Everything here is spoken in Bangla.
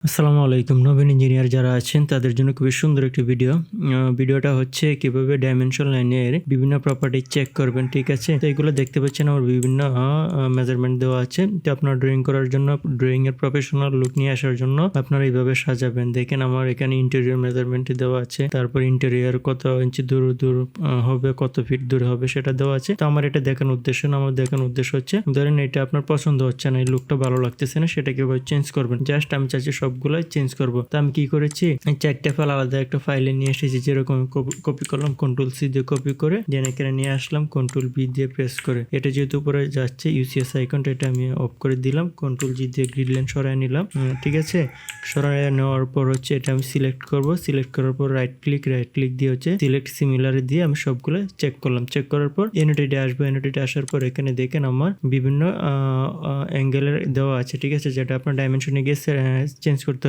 আসসালামু আলাইকুম। নবীন ইঞ্জিনিয়ার যারা আছেন তাদের জন্য খুবই সুন্দর একটি ভিডিওটা হচ্ছে কিভাবে ডাইমেনশন লাইনের বিভিন্ন প্রপার্টি চেক করবেন, ঠিক আছে? তো এগুলো দেখতে পাচ্ছেন আমার বিভিন্ন মেজারমেন্ট দেওয়া আছে। তো আপনার ড্রয়িং করার জন্য, ড্রয়িং এর প্রফেশনাল লুক নিয়ে আসার জন্য আপনারা এইভাবে সাজাবেন। দেখেন আমার এখানে ইন্টেরিয়র মেজারমেন্ট দেওয়া আছে, তারপর ইন্টেরিয়র কত ইঞ্চি দূর হবে, কত ফিট দূর হবে সেটা দেওয়া আছে। তো আমার এটা দেখানোর উদ্দেশ্য না, আমার দেখানোর উদ্দেশ্য হচ্ছে ধরেন এটা আপনার পছন্দ হচ্ছে না, এই লুকটা ভালো লাগতেছে না, সেটা কিভাবে চেঞ্জ করবেন। জাস্ট আমি চাইছি সবগুলাই চেঞ্জ করব। তো আমি কি করেছি, চারটা ফাইল আলাদা একটা ফাইলে নিয়ে এসেছি, যেরকম কপি করলাম, কন্ট্রোল সি দিয়ে কপি করে দেন এখানে নিয়ে আসলাম, কন্ট্রোল বি দিয়ে প্রেস করে। এটা যেহেতু উপরে যাচ্ছে ইউসিএস আইকনটা, এটা আমি অফ করে দিলাম, কন্ট্রোল জি দিয়ে গ্রিড লাইন সরাই নিলাম। ঠিক আছে, সরাই নেওয়ার পর হচ্ছে এটা আমি সিলেক্ট করব। সিলেক্ট করার পর রাইট ক্লিক দিয়ে হচ্ছে সিলেক্ট সিমিলার দিয়ে আমি সবগুলো চেক করলাম। চেক করার পর এনওটেডে আসবো। এনওটেডে আসার পর এখানে দেখেন আমার বিভিন্ন অ্যাঙ্গেলের দেওয়া আছে, ঠিক আছে, যেটা আপনার ডাইমেনশনে গিয়ে চেঞ্জ করতে হয়।